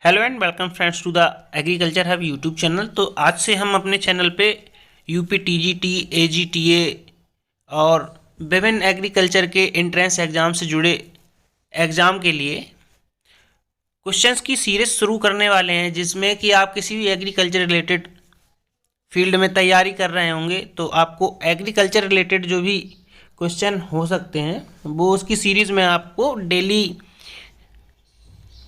Hello and welcome friends to the agriculture hub YouTube channel. तो आज से हम अपने चैनल पे यूपी टीजीटी, एजीटीए और विभिन्न एग्रीकल्चर के एंट्रेंस एग्ज़ाम से जुड़े एग्ज़ाम के लिए क्वेश्चंस की सीरीज शुरू करने वाले हैं, जिसमें कि आप किसी भी एग्रीकल्चर रिलेटेड फील्ड में तैयारी कर रहे होंगे तो आपको एग्रीकल्चर रिलेटेड जो भी क्वेश्चन हो सकते हैं वो उसकी सीरीज़ में आपको डेली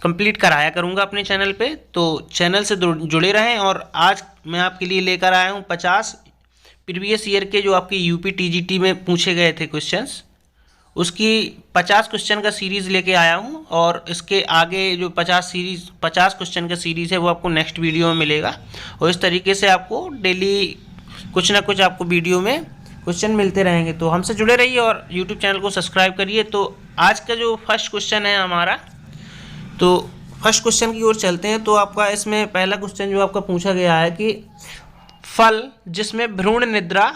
कंप्लीट कराया करूँगा अपने चैनल पे। तो चैनल से जुड़े रहें। और आज मैं आपके लिए लेकर आया हूँ 50 प्रीवियस ईयर के जो आपके यूपी टीजीटी में पूछे गए थे क्वेश्चंस, उसकी 50 क्वेश्चन का सीरीज़ लेके आया हूँ। और इसके आगे जो 50 क्वेश्चन का सीरीज़ है वो आपको नेक्स्ट वीडियो में मिलेगा। और इस तरीके से आपको डेली कुछ ना कुछ आपको वीडियो में क्वेश्चन मिलते रहेंगे। तो हमसे जुड़े रहिए और यूट्यूब चैनल को सब्सक्राइब करिए। तो आज का जो फर्स्ट क्वेश्चन है हमारा, तो फर्स्ट क्वेश्चन की ओर चलते हैं। तो आपका इसमें पहला क्वेश्चन जो आपका पूछा गया है कि फल जिसमें भ्रूण निद्रा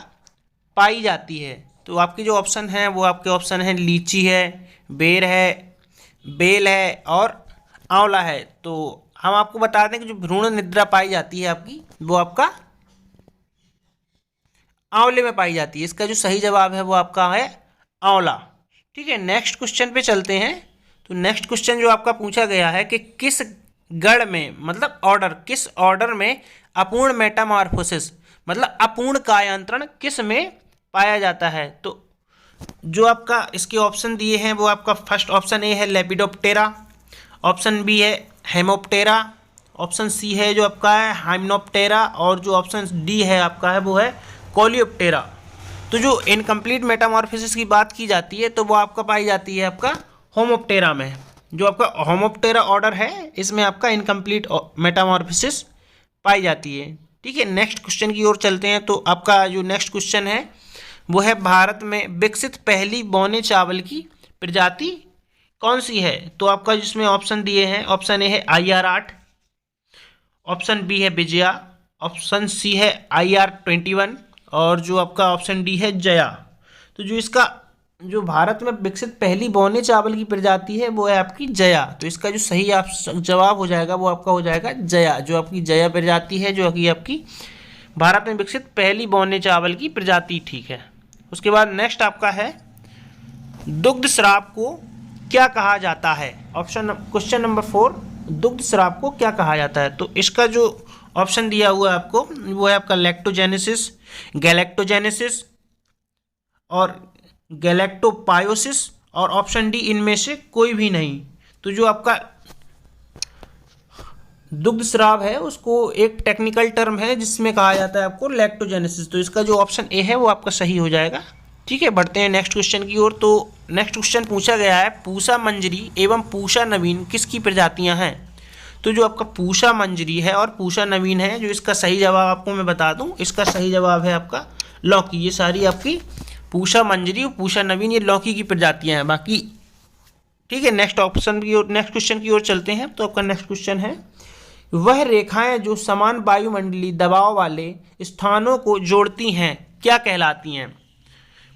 पाई जाती है। तो आपकी जो ऑप्शन है वो आपके ऑप्शन है लीची है, बेर है, बेल है और आंवला है। तो हम आपको बता दें कि जो भ्रूण निद्रा पाई जाती है आपकी, वो आपका आंवले में पाई जाती है। इसका जो सही जवाब है वो आपका है आंवला। ठीक है, नेक्स्ट क्वेश्चन पे चलते हैं। तो नेक्स्ट क्वेश्चन जो आपका पूछा गया है कि किस गण में, मतलब ऑर्डर, किस ऑर्डर में अपूर्ण मेटामॉर्फोसिस मतलब अपूर्ण कायांतरण किस में पाया जाता है। तो जो आपका इसके ऑप्शन दिए हैं वो आपका फर्स्ट ऑप्शन ए है लेपिडोप्टेरा, ऑप्शन बी है हेमोप्टेरा, ऑप्शन सी है जो आपका है हाइमनोप्टेरा और जो ऑप्शन डी है आपका है वो है कोलियोप्टेरा। तो जो इनकम्प्लीट मेटामॉर्फोसिस की बात की जाती है तो वो आपका पाई जाती है आपका होमोप्टेरा में। जो आपका होमोप्टेरा ऑर्डर है इसमें आपका इनकम्प्लीट मेटामॉर्फोसिस पाई जाती है। ठीक है, नेक्स्ट क्वेश्चन की ओर चलते हैं। तो आपका जो नेक्स्ट क्वेश्चन है वो है भारत में विकसित पहली बौने चावल की प्रजाति कौन सी है। तो आपका जिसमें ऑप्शन दिए हैं, ऑप्शन ए है IR8, ऑप्शन बी है विजया, ऑप्शन सी है IR21 और जो आपका ऑप्शन डी है जया। तो जो इसका जो भारत में विकसित पहली बौने चावल की प्रजाति है वो है आपकी जया। तो इसका जो सही आप जवाब हो जाएगा वो आपका हो जाएगा जया। जो आपकी जया प्रजाति है जो कि आपकी भारत में विकसित पहली बौने चावल की प्रजाति। ठीक है, उसके बाद नेक्स्ट आपका है दुग्ध स्राव को क्या कहा जाता है। ऑप्शन क्वेश्चन नंबर 4, दुग्ध स्राव को क्या कहा जाता है। तो इसका जो ऑप्शन दिया हुआ है आपको वो है आपका लैक्टोजेनेसिस, गैलेक्टोजेनेसिस और गैलेक्टोपायोसिस और ऑप्शन डी इनमें से कोई भी नहीं। तो जो आपका दुग्ध स्राव है उसको एक टेक्निकल टर्म है जिसमें कहा जाता है आपको लैक्टोजेनेसिस। तो इसका जो ऑप्शन ए है वो आपका सही हो जाएगा। ठीक है, बढ़ते हैं नेक्स्ट क्वेश्चन की ओर। तो नेक्स्ट क्वेश्चन पूछा गया है पूषा मंजरी एवं पूषा नवीन किसकी प्रजातियां हैं। तो जो आपका पूषा मंजरी है और पूषा नवीन है, जो इसका सही जवाब आपको मैं बता दूं, इसका सही जवाब है आपका लौकी। ये सारी आपकी पूषा मंजरी और पूषा नवीन ये लौकी की प्रजातियां हैं बाकी। ठीक है, नेक्स्ट ऑप्शन की ओर, नेक्स्ट क्वेश्चन की ओर चलते हैं। तो आपका नेक्स्ट क्वेश्चन है वह रेखाएं जो समान वायुमंडलीय दबाव वाले स्थानों को जोड़ती हैं क्या कहलाती हैं।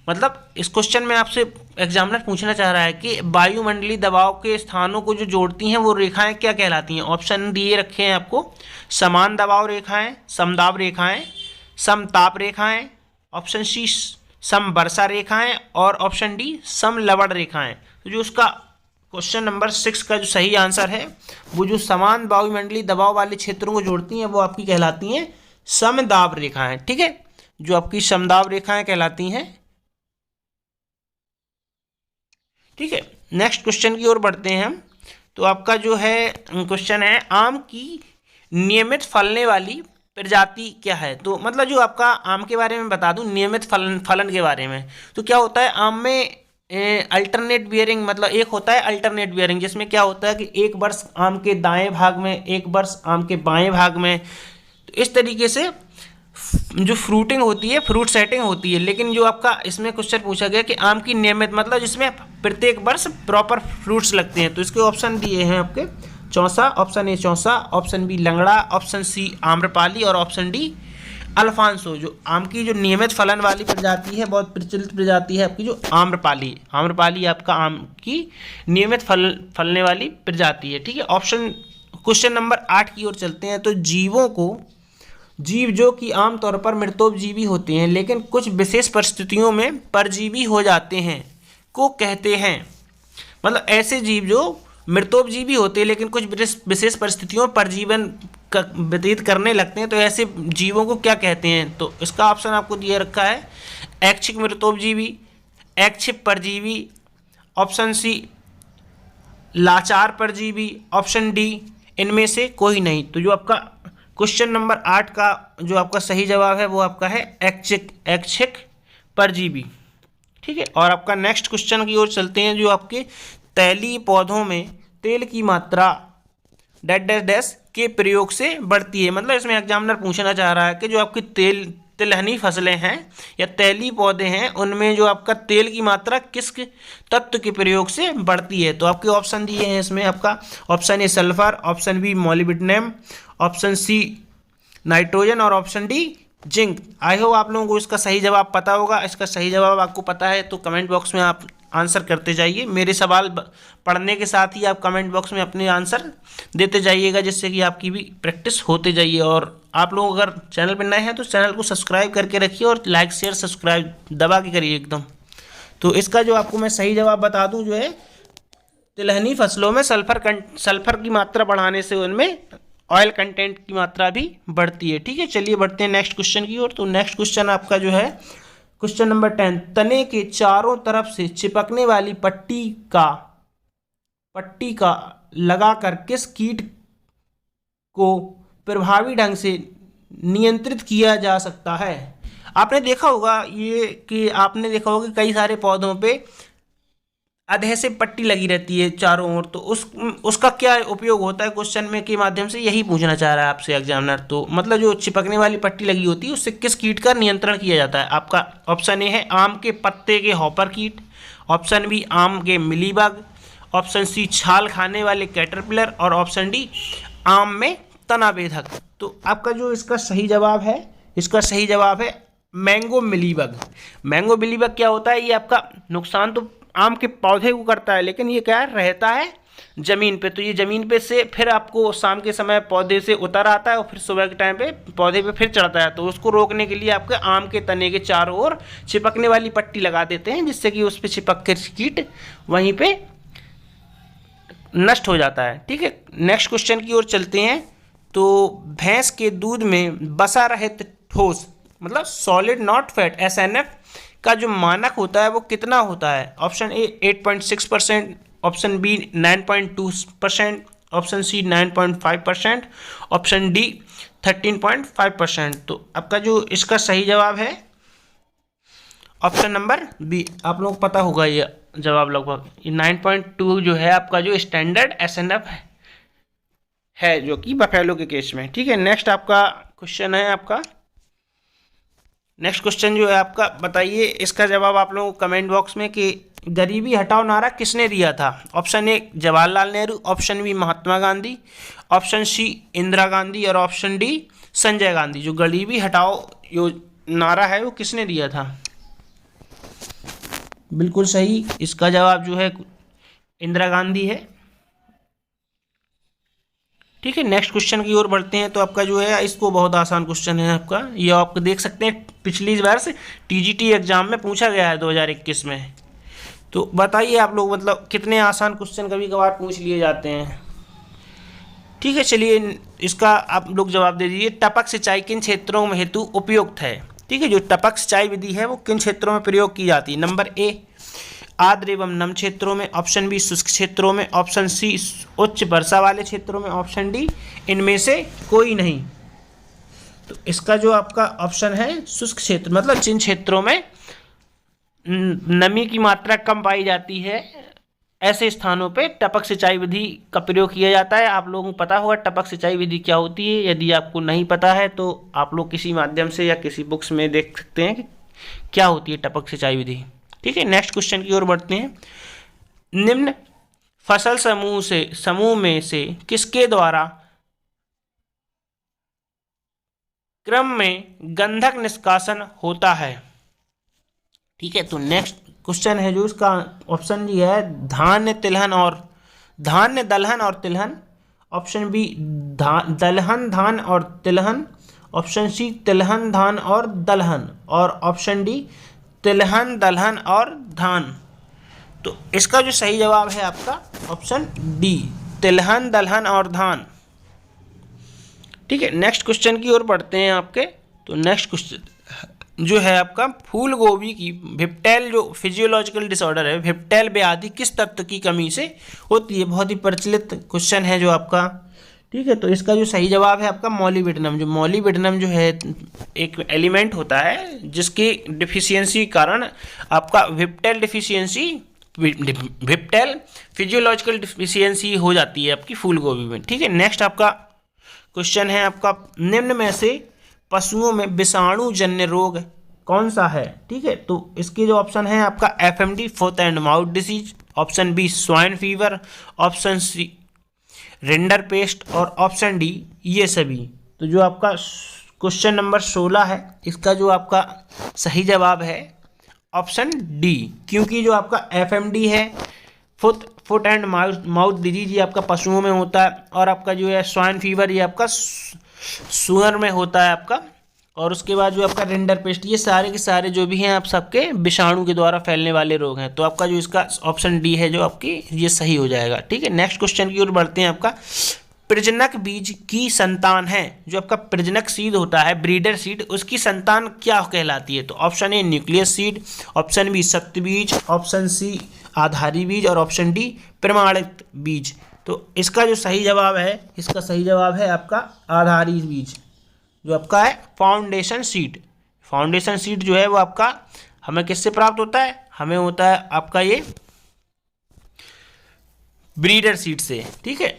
मतलब इस क्वेश्चन में आपसे एग्जामिनर पूछना चाह रहा है कि वायुमंडलीय दबाव के स्थानों को जो जोड़ती हैं वो रेखाएं क्या कहलाती हैं। ऑप्शन दिए रखे हैं आपको समान दबाव रेखाएं, समदाब रेखाएं, समताप रेखाएं, ऑप्शन सी समवर्षा रेखाएं और ऑप्शन डी समलवण रेखाएं। तो जो उसका क्वेश्चन नंबर 6 का जो सही आंसर है वो जो समान वायुमंडलीय दबाव वाले क्षेत्रों को जोड़ती हैं वो आपकी कहलाती हैं समदाब रेखाएं। ठीक है, जो आपकी समदाब रेखाएं कहलाती हैं। ठीक है, नेक्स्ट क्वेश्चन की ओर बढ़ते हैं हम। तो आपका जो है क्वेश्चन है आम की नियमित फलने वाली प्रजाति क्या है। तो मतलब जो आपका आम के बारे में बता दूं, नियमित फलन के बारे में। तो क्या होता है आम में अल्टरनेट बियरिंग, मतलब एक होता है अल्टरनेट बियरिंग जिसमें क्या होता है कि एक वर्ष आम के दाएं भाग में, एक वर्ष आम के बाएं भाग में। तो इस तरीके से जो फ्रूटिंग होती है, फ्रूट सेटिंग होती है। लेकिन जो आपका इसमें क्वेश्चन पूछा गया कि आम की नियमित मतलब जिसमें प्रत्येक वर्ष प्रॉपर फ्रूट्स लगते हैं। तो इसके ऑप्शन दिए हैं आपके Chausa, option A Chausa, option B Langra, option C Amrapali और ऑप्शन डी अल्फांसो। जो आम की जो नियमित फलन वाली प्रजाति है, बहुत प्रचलित प्रजाति है आपकी जो आम्रपाली। आम्रपाली आपका आम की नियमित फलने वाली प्रजाति है। ठीक है, ऑप्शन क्वेश्चन नंबर 8 की ओर चलते हैं। तो जीव जो कि आमतौर पर मृतोपजीवी होते हैं लेकिन कुछ विशेष परिस्थितियों में परजीवी हो जाते हैं को कहते हैं। मतलब ऐसे जीव जो मृतोपजीवी होते हैं लेकिन कुछ विशेष परिस्थितियों में परजीवन व्यतीत करने लगते हैं, तो ऐसे जीवों को क्या कहते हैं? तो इसका ऑप्शन आपको दिया रखा है ऐच्छिक मृतोपजीवी, ऐच्छिक परजीवी, ऑप्शन सी लाचार परजीवी, ऑप्शन डी इनमें से कोई नहीं। तो जो आपका क्वेश्चन नंबर 8 का जो आपका सही जवाब है वो आपका है ऐच्छिक परजीवी। ठीक है, और आपका नेक्स्ट क्वेश्चन की ओर चलते हैं। जो आपके तैलीय पौधों में तेल की मात्रा डैश डैश डैश के प्रयोग से बढ़ती है। मतलब इसमें एग्जामिनर पूछना चाह रहा है कि जो आपकी तिलहनी फसलें हैं या तैलीय पौधे हैं उनमें जो आपका तेल की मात्रा किस तत्व के प्रयोग से बढ़ती है। तो आपके ऑप्शन दिए हैं इसमें आपका option A sulphur, option B molybdenum, option C nitrogen और option D zinc. I hope आप लोगों को इसका सही जवाब पता होगा। इसका सही जवाब आपको पता है तो कमेंट बॉक्स में आप आंसर करते जाइए। मेरे सवाल पढ़ने के साथ ही आप कमेंट बॉक्स में अपने आंसर देते जाइएगा, जिससे कि आपकी भी प्रैक्टिस होते जाइए। और आप लोग अगर चैनल पर नए हैं तो चैनल को सब्सक्राइब करके रखिए और लाइक शेयर सब्सक्राइब दबा के करिए एकदम। तो इसका जो आपको मैं सही जवाब बता दूं जो है तिलहनी फसलों में सल्फर की मात्रा बढ़ाने से उनमें ऑयल कंटेंट की मात्रा भी बढ़ती है। ठीक है, चलिए बढ़ते हैं नेक्स्ट क्वेश्चन की ओर। तो नेक्स्ट क्वेश्चन आपका जो है क्वेश्चन नंबर 10, तने के चारों तरफ से चिपकने वाली पट्टी का लगाकर किस कीट को प्रभावी ढंग से नियंत्रित किया जा सकता है? आपने देखा होगा कि कई सारे पौधों पे अधेसिव पट्टी लगी रहती है चारों ओर। तो उसका क्या उपयोग होता है क्वेश्चन में के माध्यम से यही पूछना चाह रहा है आपसे एग्जामिनर। तो मतलब जो चिपकने वाली पट्टी लगी होती है उससे किस कीट का नियंत्रण किया जाता है? आपका ऑप्शन ए है आम के पत्ते के हॉपर कीट, ऑप्शन बी आम के मिलीबग, ऑप्शन सी छाल खाने वाले कैटरपिलर और ऑप्शन डी आम में तना बेधक। तो आपका जो इसका सही जवाब है मैंगो मिलीबग। मैंगो मिलीबग क्या होता है? ये आपका नुकसान तो आम के पौधे को करता है लेकिन ये क्या रहता है ज़मीन पे। तो ये ज़मीन पे से फिर आपको शाम के समय पौधे से उतर आता है और फिर सुबह के टाइम पे पौधे पे फिर चढ़ता है। तो उसको रोकने के लिए आपके आम के तने के चारों ओर चिपकने वाली पट्टी लगा देते हैं, जिससे कि उस पर चिपक के कीट वहीं पे नष्ट हो जाता है। ठीक है, नेक्स्ट क्वेश्चन की ओर चलते हैं। तो भैंस के दूध में बसा रहित ठोस मतलब सॉलिड नॉट फैट SNF का जो मानक होता है वो कितना होता है? Option A 8.6%, option B 9.2%, option C 9.5%, option D 13.5%। तो आपका जो इसका सही जवाब है ऑप्शन नंबर बी। आप लोग पता होगा ये जवाब लगभग। ये 9.2 जो है आपका जो स्टैंडर्ड SNF है जो कि बफेलो के केस में। ठीक है, नेक्स्ट आपका क्वेश्चन है नेक्स्ट क्वेश्चन जो है आपका बताइए इसका जवाब आप लोगों को कमेंट बॉक्स में कि गरीबी हटाओ नारा किसने दिया था? Option A Jawaharlal Nehru, option B Mahatma Gandhi, option C Indira Gandhi और ऑप्शन डी संजय गांधी। जो गरीबी हटाओ यो नारा है वो किसने दिया था? बिल्कुल सही, इसका जवाब जो है इंदिरा गांधी है। ठीक है, नेक्स्ट क्वेश्चन की ओर बढ़ते हैं। तो आपका जो है इसको बहुत आसान क्वेश्चन है आपका, ये आप देख सकते हैं पिछली वर्ष TGT एग्जाम में पूछा गया है 2021 में। तो बताइए आप लोग मतलब कितने आसान क्वेश्चन कभी कभार पूछ लिए जाते हैं। ठीक है, चलिए इसका आप लोग जवाब दे दीजिए। टपक सिंचाई किन क्षेत्रों में हेतु उपयुक्त है? ठीक है, जो टपक सिंचाई विधि है वो किन क्षेत्रों में प्रयोग की जाती है? नंबर ए आर्द्र एवं नम क्षेत्रों में, ऑप्शन बी शुष्क क्षेत्रों में, ऑप्शन सी उच्च वर्षा वाले क्षेत्रों में, ऑप्शन डी इनमें से कोई नहीं। तो इसका जो आपका ऑप्शन है शुष्क क्षेत्र, मतलब जिन क्षेत्रों में नमी की मात्रा कम पाई जाती है ऐसे स्थानों पे टपक सिंचाई विधि का प्रयोग किया जाता है। आप लोगों को पता होगा टपक सिंचाई विधि क्या होती है। यदि आपको नहीं पता है तो आप लोग किसी माध्यम से या किसी बुक्स में देख सकते हैं कि क्या होती है टपक सिंचाई विधि। ठीक है, नेक्स्ट क्वेश्चन की ओर बढ़ते हैं। निम्न फसल समूह में से किसके द्वारा क्रम में गंधक निष्कासन होता है? ठीक है, तो नेक्स्ट क्वेश्चन है जो इसका ऑप्शन ये है धान्य दलहन और तिलहन, ऑप्शन बी दलहन धान और तिलहन, ऑप्शन सी तिलहन धान और दलहन, और ऑप्शन डी तिलहन दलहन और धान। तो इसका जो सही जवाब है आपका ऑप्शन डी, तिलहन दलहन और धान। ठीक है, नेक्स्ट क्वेश्चन की ओर बढ़ते हैं आपके। तो नेक्स्ट क्वेश्चन जो है आपका, फूल गोभी की विप्टेल जो फिजियोलॉजिकल डिसऑर्डर है, विप्टेल व्याधि किस तत्व की कमी से होती है? बहुत ही प्रचलित क्वेश्चन है जो आपका। ठीक है, तो इसका जो सही जवाब है आपका मॉलिब्डेनम। जो मॉलिब्डेनम जो है एक एलिमेंट होता है जिसकी डिफिशियंसी के कारण आपका विप्टेल डिफिशियंसी, विप्टेल फिजियोलॉजिकल डिफिशियंसी हो जाती है आपकी फूल गोभी में। ठीक है, नेक्स्ट आपका क्वेश्चन है आपका, निम्न में से पशुओं में विषाणु जन्य रोग कौन सा है? ठीक है, तो इसके जो ऑप्शन है आपका FMD foot and mouth disease, option B swine fever, option C rinderpest और ऑप्शन डी ये सभी। तो जो आपका क्वेश्चन नंबर 16 है, इसका जो आपका सही जवाब है ऑप्शन डी, क्योंकि जो आपका FMD है फुट एंड माउथ डिजीज ये आपका पशुओं में होता है, और आपका जो है स्वाइन फीवर ये आपका सुअर में होता है आपका, और उसके बाद जो आपका रिंडरपेस्ट, ये सारे के सारे जो भी हैं आप सबके विषाणु के द्वारा फैलने वाले रोग हैं। तो आपका जो इसका ऑप्शन डी है जो आपकी ये सही हो जाएगा। ठीक है, नेक्स्ट क्वेश्चन की ओर बढ़ते हैं। आपका प्रजनक बीज की संतान है, जो आपका प्रजनक सीड होता है, ब्रीडर सीड, उसकी संतान क्या कहलाती है? तो option A nucleus seed, option B सत्य बीज, ऑप्शन सी आधारी बीज, और ऑप्शन डी प्रमाणित बीज। तो इसका जो सही जवाब है, इसका सही जवाब है आपका आधारी बीज, जो आपका है फाउंडेशन सीड। फाउंडेशन सीड जो है वो आपका हमें किससे प्राप्त होता है? हमें होता है आपका ये ब्रीडर सीड से। ठीक है,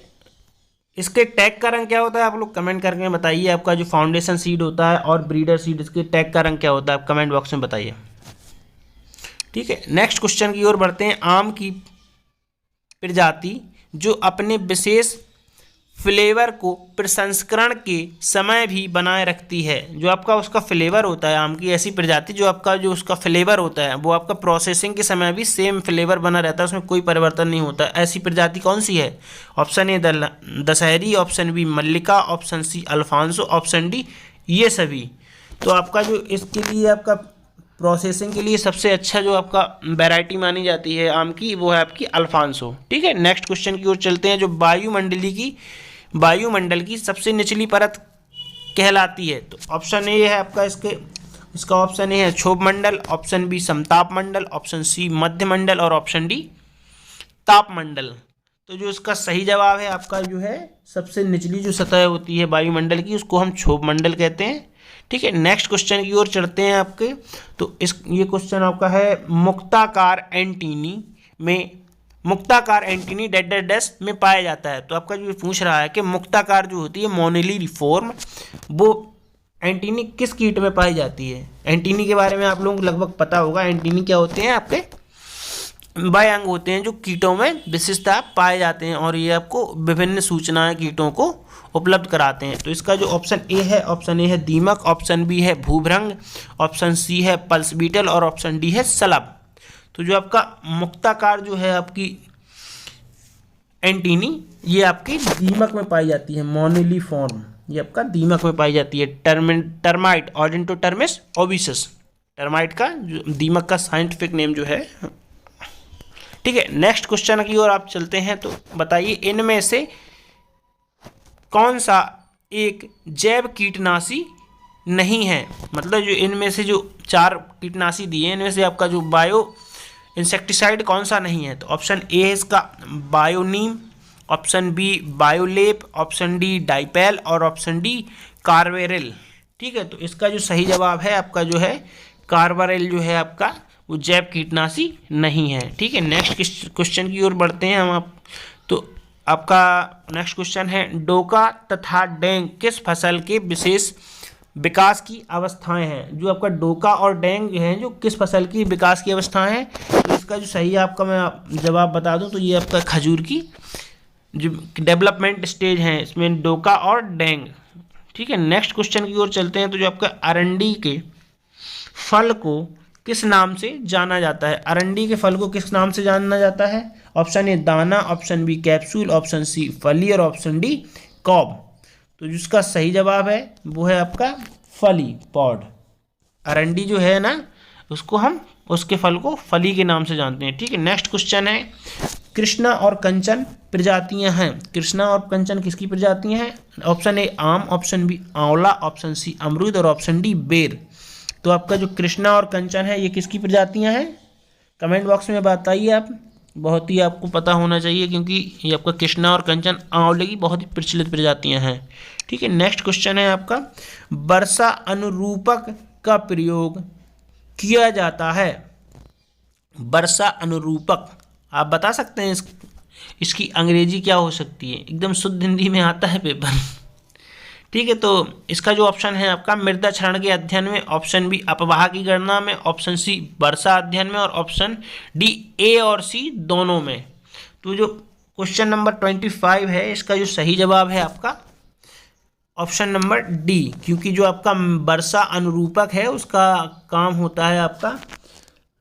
इसके टैग का रंग क्या होता है? आप लोग कमेंट करके बताइए। आपका जो फाउंडेशन सीड होता है और ब्रीडर सीड, इसके टैग का रंग क्या होता है? आप कमेंट बॉक्स में बताइए। ठीक है, नेक्स्ट क्वेश्चन की ओर बढ़ते हैं। आम की प्रजाति जो अपने विशेष फ्लेवर को प्रसंस्करण के समय भी बनाए रखती है, जो आपका उसका फ्लेवर होता है, आम की ऐसी प्रजाति जो आपका जो उसका फ्लेवर होता है वो आपका प्रोसेसिंग के समय भी सेम फ्लेवर बना रहता है, उसमें कोई परिवर्तन नहीं होता, ऐसी प्रजाति कौन सी है? Option A Dashehari, option B Mallika, option C Alphonso, option D ये सभी। तो आपका जो इसके लिए आपका प्रोसेसिंग के लिए सबसे अच्छा जो आपका वैरायटी मानी जाती है आम की, वो है आपकी अल्फांसो। ठीक है, नेक्स्ट क्वेश्चन की ओर चलते हैं। जो वायुमंडल की सबसे निचली परत कहलाती है? तो ऑप्शन ए है आपका इसका ऑप्शन ए है क्षोभ मंडल, ऑप्शन बी समताप मंडल, ऑप्शन सी मध्य मंडल, और ऑप्शन डी ताप मंडल। तो जो इसका सही जवाब है आपका जो है सबसे निचली जो सतह होती है वायुमंडल की, उसको हम क्षोभ मंडल कहते हैं। ठीक है, नेक्स्ट क्वेश्चन की ओर चढ़ते हैं आपके। तो ये क्वेश्चन आपका है, मुक्ताकार एंटीनी डैश में पाया जाता है। तो आपका जो पूछ रहा है कि मुक्ताकार जो होती है मोनिली फॉर्म, वो एंटीनी किस कीट में पाई जाती है? एंटीनी के बारे में आप लोगों को लगभग पता होगा। एंटीनी क्या होते हैं? आपके वह अंग होते हैं जो कीटों में विशिष्टता पाए जाते हैं, और ये आपको विभिन्न सूचनाएं कीटों को उपलब्ध कराते हैं। तो इसका जो ऑप्शन ए है दीमक, ऑप्शन बी है भूभृंग, ऑप्शन सी है पल्स बीटल, और ऑप्शन डी है शलभ। तो जो आपका मुक्ताकार जो है आपकी एंटीनी, ये आपकी दीमक में पाई जाती है, मोनिली फॉर्म, ये आपका दीमक में पाई जाती है। टर्माइट ऑडेंटोटर्मिस ओबिसस, टर्माइट का जो दीमक का साइंटिफिक नेम जो है। ठीक है, नेक्स्ट क्वेश्चन की ओर आप चलते हैं। तो बताइए इनमें से कौन सा एक जैव कीटनाशी नहीं है? मतलब जो इनमें से जो 4 कीटनाशी दिए हैं, इनमें से आपका जो बायो इंसेक्टिसाइड कौन सा नहीं है? तो ऑप्शन ए है इसका बायोनीम, ऑप्शन बी बायोलेप, ऑप्शन डी डाइपेल, और ऑप्शन डी कार्बेरिल। ठीक है, तो इसका जो सही जवाब है आपका जो है कार्बेरिल जो है आपका वो जैव कीटनाशी नहीं है। ठीक है, नेक्स्ट क्वेश्चन की ओर बढ़ते हैं हम। तो आपका नेक्स्ट क्वेश्चन है, डोका तथा डेंग किस फसल के विशेष विकास की अवस्थाएं हैं? जो आपका डोका और डेंग हैं जो किस फसल की विकास की अवस्थाएं हैं? तो इसका जो सही है आपका मैं जवाब बता दूं तो ये आपका खजूर की जो डेवलपमेंट स्टेज है, इसमें डोका और डेंग। ठीक है, नेक्स्ट क्वेश्चन की ओर चलते हैं। तो जो आपका अरंडी के फल को किस नाम से जाना जाता है? अरंडी के फल को किस नाम से जाना जाता है? ऑप्शन ए दाना, option B capsule, option C फली और ऑप्शन डी कॉब। तो जिसका सही जवाब है वो है आपका फली, पॉड। अरंडी जो है ना उसको हम उसके फल को फली के नाम से जानते हैं। ठीक है, नेक्स्ट क्वेश्चन है कृष्णा और कंचन प्रजातियां हैं। कृष्णा और कंचन किसकी प्रजातियां हैं? ऑप्शन ए आम, ऑप्शन बी आंवला, ऑप्शन सी अमरूद और ऑप्शन डी बेर। तो आपका जो कृष्णा और कंचन है ये किसकी प्रजातियां हैं? कमेंट बॉक्स में बताइए आप। बहुत ही आपको पता होना चाहिए क्योंकि ये आपका कृष्णा और कंचन आंवले की बहुत ही प्रचलित प्रजातियां हैं। ठीक है, नेक्स्ट क्वेश्चन है आपका वर्षा अनुरूपक का प्रयोग किया जाता है। वर्षा अनुरूपक आप बता सकते हैं इसकी अंग्रेजी क्या हो सकती है? एकदम शुद्ध हिंदी में आता है पेपर। ठीक है, तो इसका जो ऑप्शन है आपका मृदा क्षरण के अध्ययन में, ऑप्शन बी अपवाह की गणना में, ऑप्शन सी वर्षा अध्ययन में और ऑप्शन डी ए और सी दोनों में। तो जो क्वेश्चन नंबर 25 है इसका जो सही जवाब है आपका ऑप्शन नंबर डी, क्योंकि जो आपका वर्षा अनुरूपक है उसका काम होता है आपका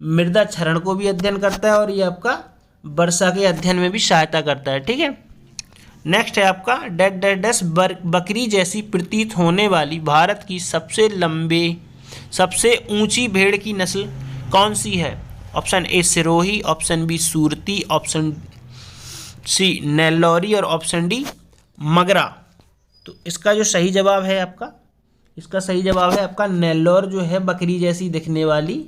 मृदा क्षरण को भी अध्ययन करता है और ये आपका वर्षा के अध्ययन में भी सहायता करता है। ठीक है, नेक्स्ट है आपका डेड डेड डस बकरी जैसी प्रतीत होने वाली भारत की सबसे ऊंची भेड़ की नस्ल कौन सी है? Option A Sirohi, option B Surti, option C Nellori और ऑप्शन डी मगरा। तो इसका जो सही जवाब है आपका नेल्लौर जो है बकरी जैसी दिखने वाली,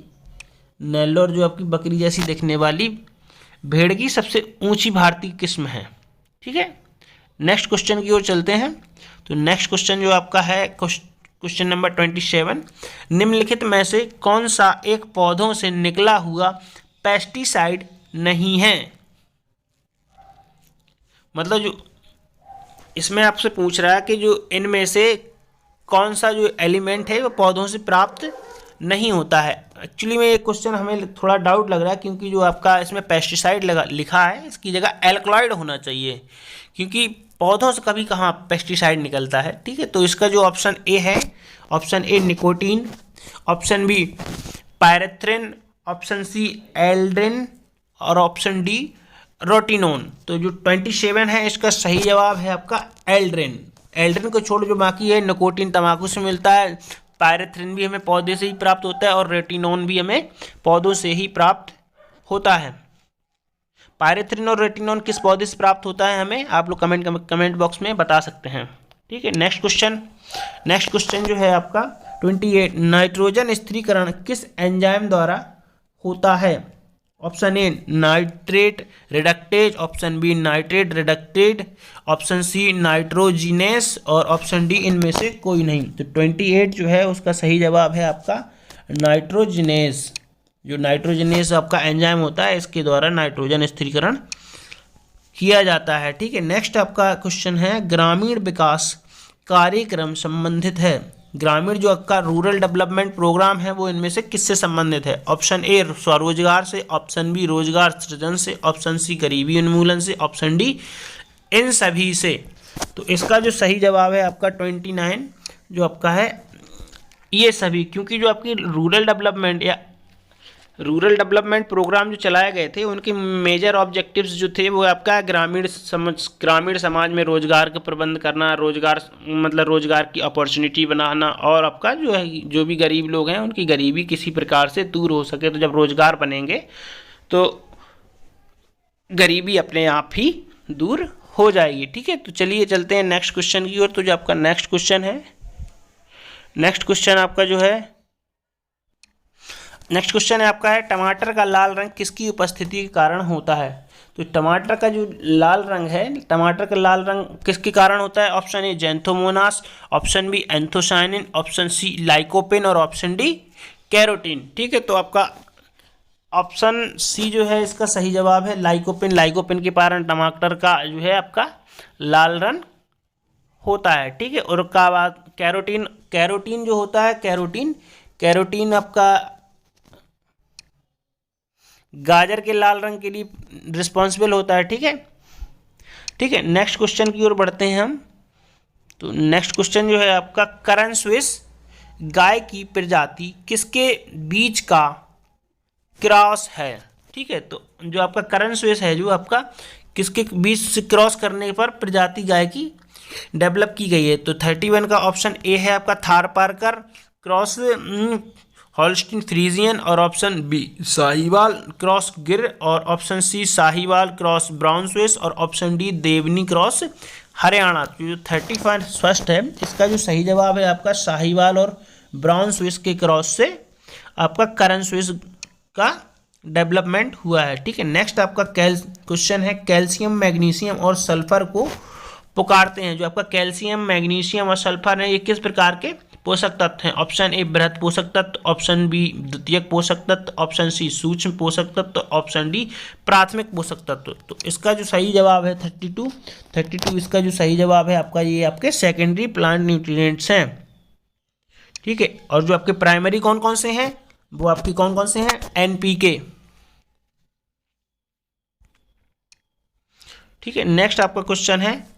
नेल्लौर जो आपकी बकरी जैसी दिखने वाली भेड़ की सबसे ऊंची भारतीय किस्म है। ठीक है, नेक्स्ट क्वेश्चन की ओर चलते हैं। तो नेक्स्ट क्वेश्चन जो आपका है क्वेश्चन नंबर 27, निम्नलिखित में से कौन सा एक पौधों से निकला हुआ पेस्टिसाइड नहीं है? मतलब जो इसमें आपसे पूछ रहा है कि जो इनमें से कौन सा जो एलिमेंट है वो पौधों से प्राप्त नहीं होता है। एक्चुअली में ये क्वेश्चन हमें थोड़ा डाउट लग रहा है क्योंकि जो आपका इसमें पेस्टिसाइड लिखा है इसकी जगह एल्कलॉइड होना चाहिए, क्योंकि पौधों से कभी कहाँ पेस्टिसाइड निकलता है। ठीक है, तो इसका जो ऑप्शन ए है, option A nicotine, option B pyrethrin, option C aldrin और ऑप्शन डी रोटिनोन। तो जो 27 है इसका सही जवाब है आपका एल्ड्रिन। एल्ड्रिन को छोड़ जो बाकी है, निकोटीन तंबाकू से मिलता है, पायरेथ्रिन भी हमें पौधे से ही प्राप्त होता है और रेटिनोन भी हमें पौधों से ही प्राप्त होता है। पायरेथ्रिन और रेटिनोन किस पौधे से प्राप्त होता है हमें आप लोग कमेंट बॉक्स में बता सकते हैं। ठीक है, नेक्स्ट क्वेश्चन जो है आपका 28, नाइट्रोजन स्थिरीकरण किस एंजाइम द्वारा होता है? Option A nitrate reductase, option B nitrate reducted, option C nitrogenase और ऑप्शन डी इनमें से कोई नहीं। तो 28 जो है उसका सही जवाब है आपका नाइट्रोजिनेस। जो नाइट्रोजिनेस आपका एंजाइम होता है इसके द्वारा नाइट्रोजन स्थिरीकरण किया जाता है। ठीक है, नेक्स्ट आपका क्वेश्चन है ग्रामीण विकास कार्यक्रम संबंधित है। ग्रामीण जो आपका रूरल डेवलपमेंट प्रोग्राम है वो इनमें से किससे संबंधित है? ऑप्शन ए स्वरोजगार से, ऑप्शन बी रोजगार सृजन से, ऑप्शन सी गरीबी उन्मूलन से, ऑप्शन डी इन सभी से। तो इसका जो सही जवाब है आपका 29 जो आपका है ये सभी, क्योंकि जो आपकी रूरल डेवलपमेंट प्रोग्राम जो चलाए गए थे उनके मेजर ऑब्जेक्टिव्स जो थे वो आपका ग्रामीण समाज में रोजगार का प्रबंध करना, रोजगार की अपॉर्चुनिटी बनाना और आपका जो भी गरीब लोग हैं उनकी गरीबी किसी प्रकार से दूर हो सके। तो जब रोजगार बनेंगे तो गरीबी अपने आप ही दूर हो जाएगी। ठीक है, तो चलिए चलते हैं नेक्स्ट क्वेश्चन की ओर। तो जो आपका नेक्स्ट क्वेश्चन आपका है टमाटर का लाल रंग किसकी उपस्थिति के कारण होता है? तो टमाटर का जो लाल रंग है, टमाटर का लाल रंग किसके कारण होता है? Option A xanthomonas, option B anthocyanin, option C lycopene और ऑप्शन डी कैरोटीन। ठीक है, तो आपका ऑप्शन सी जो है इसका सही जवाब है लाइकोपेन। लाइकोपेन के कारण टमाटर का जो है आपका लाल रंग होता है। ठीक है, और का बात कैरोटीन जो होता है, कैरोटीन आपका गाजर के लाल रंग के लिए रिस्पॉन्सिबल होता है। ठीक है, नेक्स्ट क्वेश्चन की ओर बढ़ते हैं हम। तो नेक्स्ट क्वेश्चन जो है आपका करन स्विस गाय की प्रजाति किसके बीच का क्रॉस है? ठीक है, तो जो आपका करंट स्विच है जो आपका किसके बीच से क्रॉस करने पर प्रजाति गाय की डेवलप की गई है, तो 31 का ऑप्शन ए है आपका थारपारकर क्रॉस हॉल्स्टीन फ्रीजियन, और option B Sahiwal cross Gir, और option C Sahiwal cross Brown Swiss, और option D Deoni cross Haryana. तो जो 31 है इसका जो सही जवाब है आपका साहिवाल और ब्राउन स्विस के क्रॉस से आपका करंट स्विस का डेवलपमेंट हुआ है। ठीक है, नेक्स्ट आपका क्वेश्चन है कैल्शियम मैग्नीशियम और सल्फर को पुकारते हैं। जो आपका कैल्शियम मैग्नीशियम और सल्फर है ये किस प्रकार के पोषक तत्व हैं? ऑप्शन ए बृहत पोषक तत्व, ऑप्शन बी द्वितीयक पोषक तत्व, ऑप्शन सी सूक्ष्म पोषक तत्व, ऑप्शन डी प्राथमिक पोषक तत्व। तो इसका जो सही जवाब है 32 इसका जो सही जवाब है आपका ये आपके सेकेंडरी प्लांट न्यूट्रिएंट्स हैं। ठीक है, और जो आपके प्राइमरी कौन कौन से हैं वो आपके कौन कौन से हैं? एनपीके। ठीक है, नेक्स्ट आपका क्वेश्चन है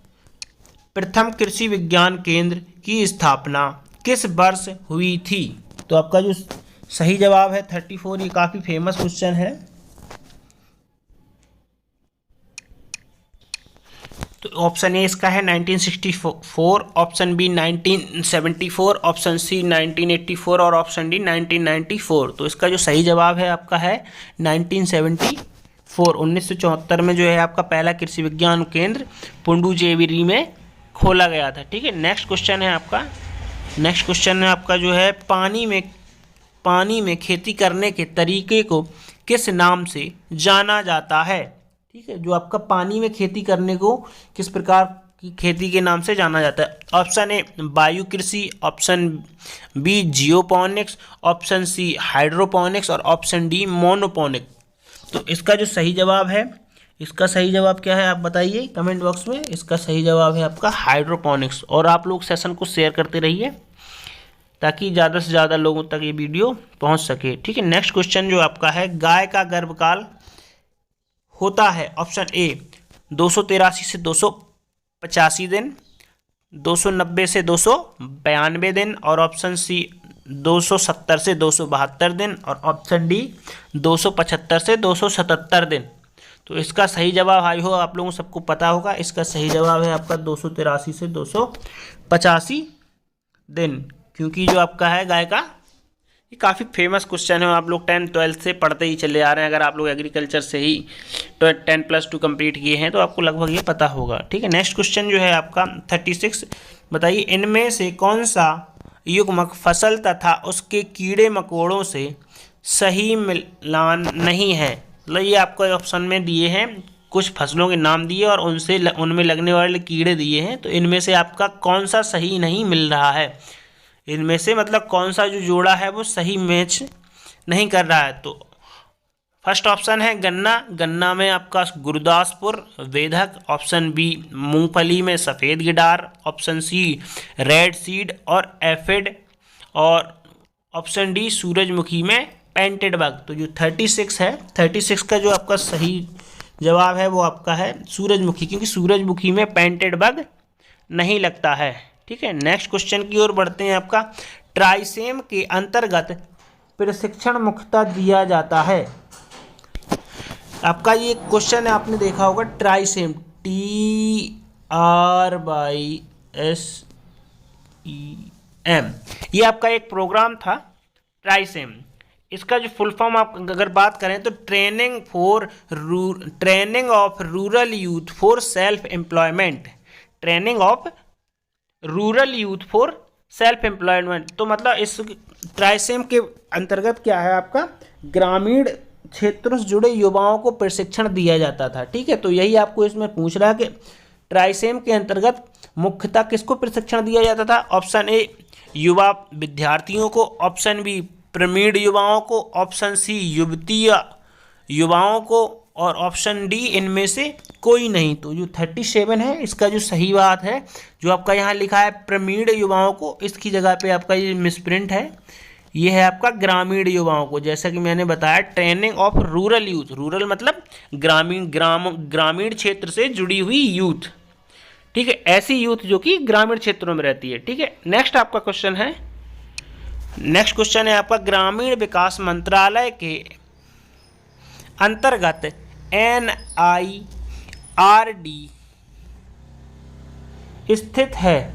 प्रथम कृषि विज्ञान केंद्र की स्थापना किस वर्ष हुई थी? तो आपका जो सही जवाब है 34, ये काफी फेमस क्वेश्चन है। तो ऑप्शन ए इसका है 1964, ऑप्शन बी 1974, ऑप्शन सी 1984 और ऑप्शन डी 1994। तो इसका जो सही जवाब है आपका है 1974। 1974 में जो है आपका पहला कृषि विज्ञान केंद्र पुडुचेरी में खोला गया था। ठीक है, नेक्स्ट क्वेश्चन है आपका जो है पानी में खेती करने के तरीके को किस नाम से जाना जाता है? ठीक है, जो आपका पानी में खेती करने को किस प्रकार की खेती के नाम से जाना जाता है? ऑप्शन ए वायु कृषि, option B geoponics, option C hydroponics, और ऑप्शन डी मोनोपोनिक। तो इसका जो सही जवाब है, इसका सही जवाब क्या है आप बताइए कमेंट बॉक्स में। इसका सही जवाब है आपका हाइड्रोपोनिक्स। और आप लोग सेशन को शेयर करते रहिए ताकि ज़्यादा से ज़्यादा लोगों तक ये वीडियो पहुंच सके। ठीक है, नेक्स्ट क्वेश्चन जो आपका है गाय का गर्भकाल होता है। ऑप्शन ए 283 से 285 दिन, 290 से 292 दिन, और ऑप्शन सी 270 से 272 दिन, और ऑप्शन डी 275 से 277 दिन। तो इसका सही जवाब आई हो आप लोगों को सबको पता होगा। इसका सही जवाब है आपका 283 से 285 दिन, क्योंकि जो आपका है गाय का ये काफ़ी फेमस क्वेश्चन है। आप लोग 10th-12th से पढ़ते ही चले आ रहे हैं। अगर आप लोग एग्रीकल्चर से ही 10+2 कंप्लीट किए हैं तो आपको लगभग ये पता होगा। ठीक है, नेक्स्ट क्वेश्चन जो है आपका 36 बताइए इनमें से कौन सा युग्मक फसल तथा उसके कीड़े मकोड़ों से सही मिलान नहीं है? मतलब ये आपको ऑप्शन में दिए हैं, कुछ फसलों के नाम दिए और उनमें लगने वाले कीड़े दिए हैं। तो इनमें से आपका कौन सा सही नहीं मिल रहा है? इनमें से मतलब कौन सा जो जोड़ा है वो सही मैच नहीं कर रहा है? तो फर्स्ट ऑप्शन है गन्ना में आपका गुरदासपुर वेदक, ऑप्शन बी मूंगफली में सफ़ेद गिडार, ऑप्शन सी रेड सीड और एफिड, और ऑप्शन डी सूरजमुखी में पेंटेड बग। तो जो 36 का जो आपका सही जवाब है वो आपका है सूरजमुखी, क्योंकि सूरजमुखी में पेंटेड बग नहीं लगता है। ठीक है, नेक्स्ट क्वेश्चन की ओर बढ़ते हैं। आपका ट्राइसेम के अंतर्गत प्रशिक्षण मुख्यतः दिया जाता है। आपका ये क्वेश्चन है, आपने देखा होगा ट्राइसेम TRYSEM, ये आपका एक प्रोग्राम था ट्राइसेम। इसका जो फुल फॉर्म आप अगर बात करें तो training of rural youth for self employment, training of rural youth for self employment. तो मतलब इस ट्राइसेम के अंतर्गत क्या है आपका ग्रामीण क्षेत्रों से जुड़े युवाओं को प्रशिक्षण दिया जाता था। ठीक है, तो यही आपको इसमें पूछ रहा है कि ट्राइसेम के अंतर्गत मुख्यतः किसको प्रशिक्षण दिया जाता था? ऑप्शन ए युवा विद्यार्थियों को, ऑप्शन बी प्रवीण युवाओं को, ऑप्शन सी युवतीय युवाओं को, और ऑप्शन डी इनमें से कोई नहीं। तो जो 37 है इसका जो सही बात है जो आपका यहाँ लिखा है प्रवीण युवाओं को, इसकी जगह पे आपका ये मिसप्रिंट है, ये है आपका ग्रामीण युवाओं को। जैसा कि मैंने बताया training of rural youth, rural मतलब ग्रामीण क्षेत्र से जुड़ी हुई यूथ। ठीक है, ऐसी यूथ जो कि ग्रामीण क्षेत्रों में रहती है। ठीक है, नेक्स्ट आपका क्वेश्चन है, नेक्स्ट क्वेश्चन है आपका ग्रामीण विकास मंत्रालय के अंतर्गत NIRD स्थित है?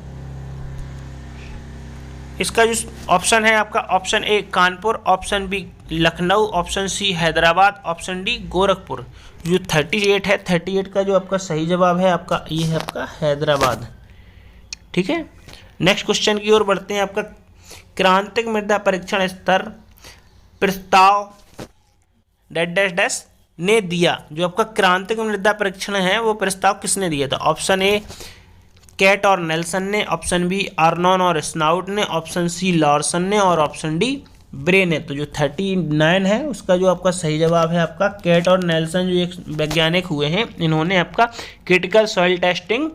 इसका जो ऑप्शन है आपका, option A Kanpur, option B Lucknow, option C Hyderabad, option D Gorakhpur. जो 38 है, 38 का जो आपका सही जवाब है आपका ये है आपका हैदराबाद। ठीक है, नेक्स्ट क्वेश्चन की ओर बढ़ते हैं। आपका क्रांतिक मृदा परीक्षण स्तर प्रस्ताव डैश डैश डैश ने दिया। जो आपका क्रांतिक मृदा परीक्षण है वो प्रस्ताव किसने दिया था? ऑप्शन ए कैट और नेल्सन ने, ऑप्शन बी आर्नॉन और स्नाउट ने, ऑप्शन सी लॉर्सन ने और ऑप्शन डी ब्रे ने। तो जो 39 है उसका जो आपका सही जवाब है आपका कैट और नेल्सन, जो एक वैज्ञानिक हुए हैं, इन्होंने आपका क्रिटिकल सॉइल टेस्टिंग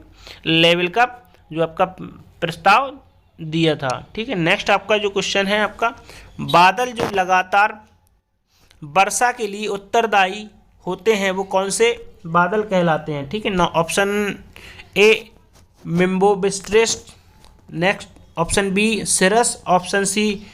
लेवल का जो आपका प्रस्ताव दिया था। ठीक है, नेक्स्ट आपका जो क्वेश्चन है आपका, बादल जो लगातार वर्षा के लिए उत्तरदायी होते हैं वो कौन से बादल कहलाते हैं? ठीक है ना, option A nimbostratus, next option B cirrus, option C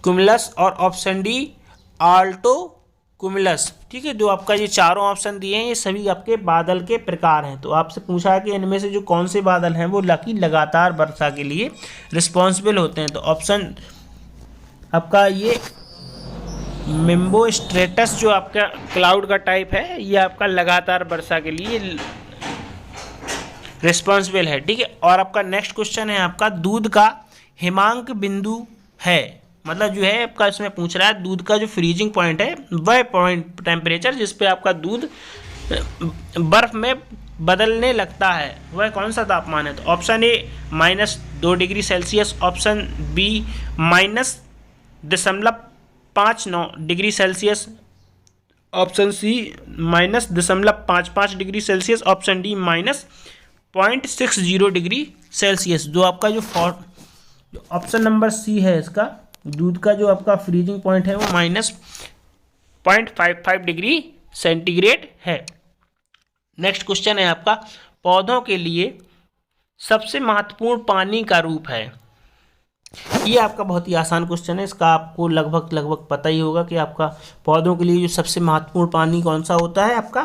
cumulus और ऑप्शन डी आल्टो कुमुलस। ठीक है, जो आपका ये चारों ऑप्शन दिए हैं ये सभी आपके बादल के प्रकार हैं। तो आपसे पूछा है कि इनमें से जो कौन से बादल हैं वो लगातार वर्षा के लिए रिस्पॉन्सिबल होते हैं। तो ऑप्शन आपका ये मिम्बोस्ट्रेटस जो आपका क्लाउड का टाइप है ये आपका लगातार वर्षा के लिए रिस्पॉन्सिबल है। ठीक है, और आपका नेक्स्ट क्वेश्चन है आपका, दूध का हिमांक बिंदु है, मतलब जो है आपका इसमें पूछ रहा है दूध का जो फ्रीजिंग पॉइंट है वह पॉइंट टेम्परेचर जिस पे आपका दूध बर्फ में बदलने लगता है वह कौन सा तापमान है? तो option A -2 degree Celsius, option B -0.59 degree Celsius, option C -0.55 degree Celsius, option D -0.60 degree Celsius. जो आपका जो ऑप्शन नंबर सी है इसका, दूध का जो आपका फ्रीजिंग पॉइंट है वो -0.55 डिग्री सेंटीग्रेड है। नेक्स्ट क्वेश्चन है आपका, पौधों के लिए सबसे महत्वपूर्ण पानी का रूप है। ये आपका बहुत ही आसान क्वेश्चन है, इसका आपको लगभग पता ही होगा कि आपका पौधों के लिए जो सबसे महत्वपूर्ण पानी कौन सा होता है आपका,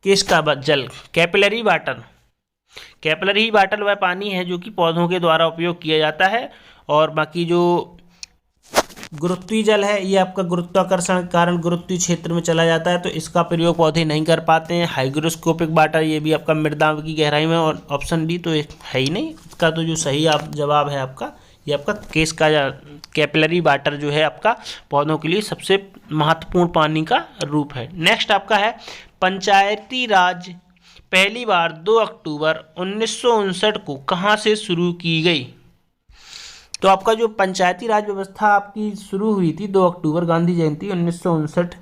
किसका जल, कैपिलरी वाटर। कैपिलरी वाटर वह पानी है जो कि पौधों के द्वारा उपयोग किया जाता है, और बाकी जो गुरुत्वीय जल है ये आपका गुरुत्वाकर्षण के कारण गुरुत्वीय क्षेत्र में चला जाता है, तो इसका प्रयोग पौधे नहीं कर पाते हैं। हाइग्रोस्कोपिक वाटर ये भी आपका मृदा की गहराई में, और ऑप्शन डी तो है ही नहीं, इसका तो जो सही जवाब है आपका ये आपका केस का कैपिलरी वाटर जो है आपका पौधों के लिए सबसे महत्वपूर्ण पानी का रूप है। नेक्स्ट आपका है, पंचायती राज पहली बार 2 अक्टूबर 1959 को कहाँ से शुरू की गई? तो आपका जो पंचायती राज व्यवस्था आपकी शुरू हुई थी 2 अक्टूबर गांधी जयंती 1959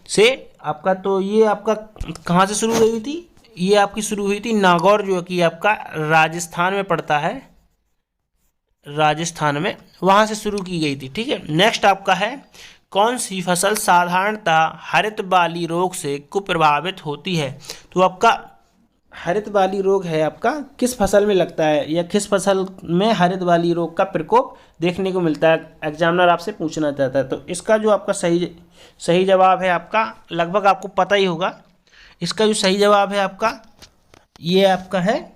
से आपका, तो ये आपका कहाँ से शुरू हुई थी? ये आपकी शुरू हुई थी नागौर, जो कि आपका राजस्थान में पड़ता है, राजस्थान में, वहाँ से शुरू की गई थी। ठीक है, नेक्स्ट आपका है, कौन सी फसल साधारणतः हरित बाली रोग से कुप्रभावित होती है? तो आपका हरित बाली रोग है आपका किस फसल में लगता है, या किस फसल में हरित बाली रोग का प्रकोप देखने को मिलता है, एग्जामिनर आपसे पूछना चाहता है। तो इसका जो आपका सही जवाब है आपका, लगभग आपको पता ही होगा, इसका जो सही जवाब है आपका ये आपका है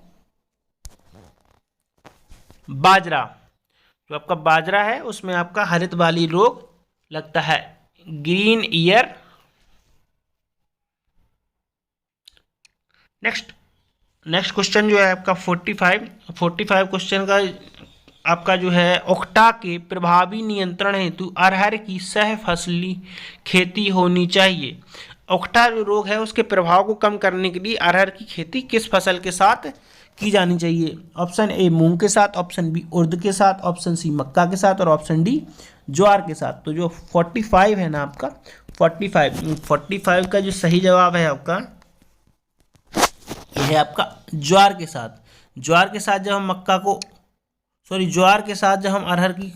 बाजरा। जो आपका बाजरा है उसमें आपका हरित बाली रोग लगता है, ग्रीन ईयर। नेक्स्ट क्वेश्चन जो है आपका 45 क्वेश्चन का आपका जो है, ओक्टा के प्रभावी नियंत्रण हेतु अरहर की सहफसली खेती होनी चाहिए। ओक्टा जो रोग है उसके प्रभाव को कम करने के लिए अरहर की खेती किस फसल के साथ की जानी चाहिए? ऑप्शन ए मूंग के साथ, ऑप्शन बी उर्द के साथ, ऑप्शन सी मक्का के साथ और ऑप्शन डी ज्वार के साथ। तो जो 45 है ना आपका 45 का जो सही जवाब है आपका ये है आपका ज्वार के साथ। ज्वार के साथ जब हम ज्वार के साथ जब हम अरहर की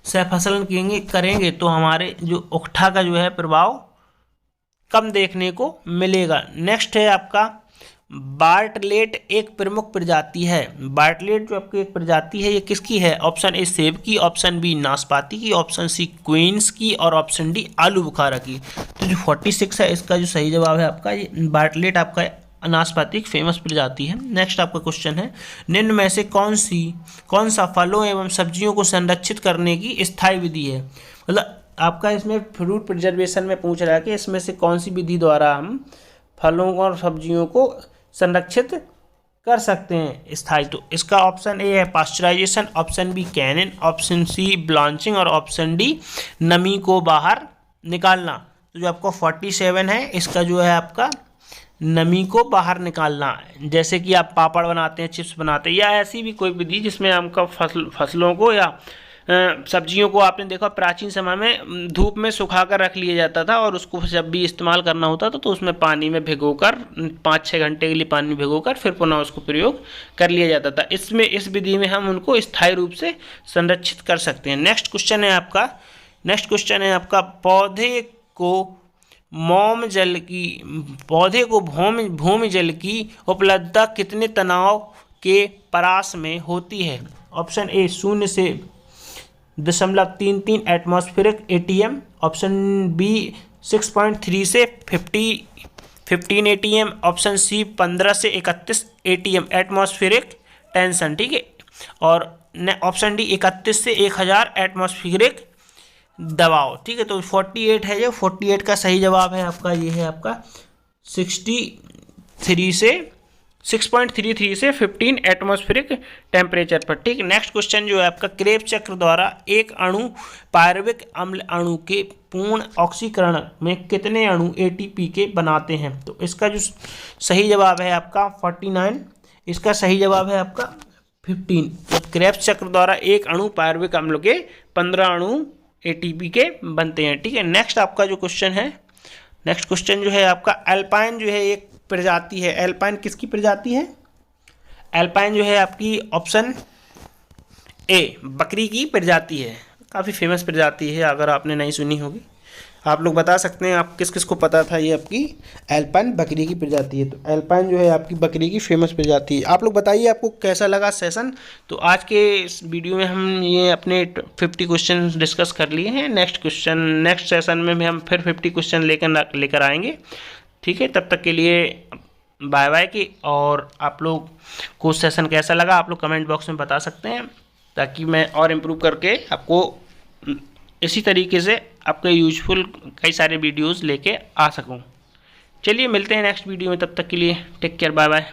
सहफसलन करेंगे तो हमारे जो ओक्टा का जो है प्रभाव कम देखने को मिलेगा। नेक्स्ट है आपका बार्टलेट एक प्रमुख प्रजाति है। बार्टलेट जो आपकी एक प्रजाति है ये किसकी है? ऑप्शन ए सेब की, ऑप्शन बी नाशपाती की, ऑप्शन सी क्वींस की और ऑप्शन डी आलू बुखारा की। तो जो 46 है इसका जो सही जवाब है आपका ये बार्टलेट आपका नाशपाती एक फेमस प्रजाति है। नेक्स्ट आपका क्वेश्चन है, निम्न में से कौन सा फलों एवं सब्जियों को संरक्षित करने की स्थायी विधि है? मतलब आपका इसमें फ्रूट प्रिजर्वेशन में पूछ रहा है कि इसमें से कौन सी विधि द्वारा हम फलों और सब्जियों को संरक्षित कर सकते हैं स्थायी। तो इसका ऑप्शन ए है pasteurisation, option B canning, option C blanching और ऑप्शन डी नमी को बाहर निकालना। तो जो आपको 47 है इसका जो है आपका नमी को बाहर निकालना। जैसे कि आप पापड़ बनाते हैं, चिप्स बनाते हैं या ऐसी भी कोई विधि जिसमें आपका फसलों को या सब्जियों को आपने देखा प्राचीन समय में धूप में सुखा कर रख लिया जाता था और उसको जब भी इस्तेमाल करना होता था तो उसमें पानी में भिगोकर 5-6 घंटे के लिए पानी में भिगोकर फिर पुनः उसको प्रयोग कर लिया जाता था। इस विधि में हम उनको स्थायी रूप से संरक्षित कर सकते हैं। नेक्स्ट क्वेश्चन है आपका भूमि जल की उपलब्धता कितने तनाव के परास में होती है? ऑप्शन ए 0 से 0.33 एटमॉस्फेरिक ATM, ऑप्शन बी 6.3 से 15 ATM, ऑप्शन सी 15 से 31 ATM एटमॉस्फेरिक टेंशन, ठीक है, और ऑप्शन डी 31 से 1000 एटमॉस्फेरिक दबाव, ठीक है। तो 48 है, ये 48 का सही जवाब है आपका, ये है आपका 6.33 से 15 एटमॉस्फेरिक टेम्परेचर पर, ठीक है। नेक्स्ट क्वेश्चन जो है आपका, क्रेब चक्र द्वारा एक अणु पायरुविक अम्ल अणु के पूर्ण ऑक्सीकरण में कितने अणु ATP के बनाते हैं? तो इसका जो सही जवाब है आपका 49, इसका सही जवाब है आपका 15। तो क्रेब चक्र द्वारा एक अणु पायरुविक अम्ल के 15 अणु ATP के बनते हैं, ठीक है। नेक्स्ट आपका जो क्वेश्चन है, नेक्स्ट क्वेश्चन जो है आपका, एल्पाइन जो है एक प्रजाति है। एल्पाइन किसकी प्रजाति है? एल्पाइन जो है आपकी ऑप्शन ए बकरी की प्रजाति है। काफ़ी फेमस प्रजाति है, अगर आपने नहीं सुनी होगी आप लोग बता सकते हैं आप किस किस को पता था ये आपकी एल्पाइन बकरी की प्रजाति है। तो एल्पाइन जो है आपकी बकरी की फेमस प्रजाति है। आप लोग बताइए आपको कैसा लगा सेशन। तो आज के इस वीडियो में हम ये अपने 50 क्वेश्चन डिस्कस कर लिए हैं। नेक्स्ट सेशन में हम फिर 50 क्वेश्चन लेकर आएंगे, ठीक है। तब तक के लिए बाय बाय की, और आप लोग को सेशन कैसा लगा आप लोग कमेंट बॉक्स में बता सकते हैं, ताकि मैं और इम्प्रूव करके आपको इसी तरीके से आपके यूजफुल कई सारे वीडियोस लेके आ सकूं। चलिए मिलते हैं नेक्स्ट वीडियो में, तब तक के लिए टेक केयर, बाय बाय।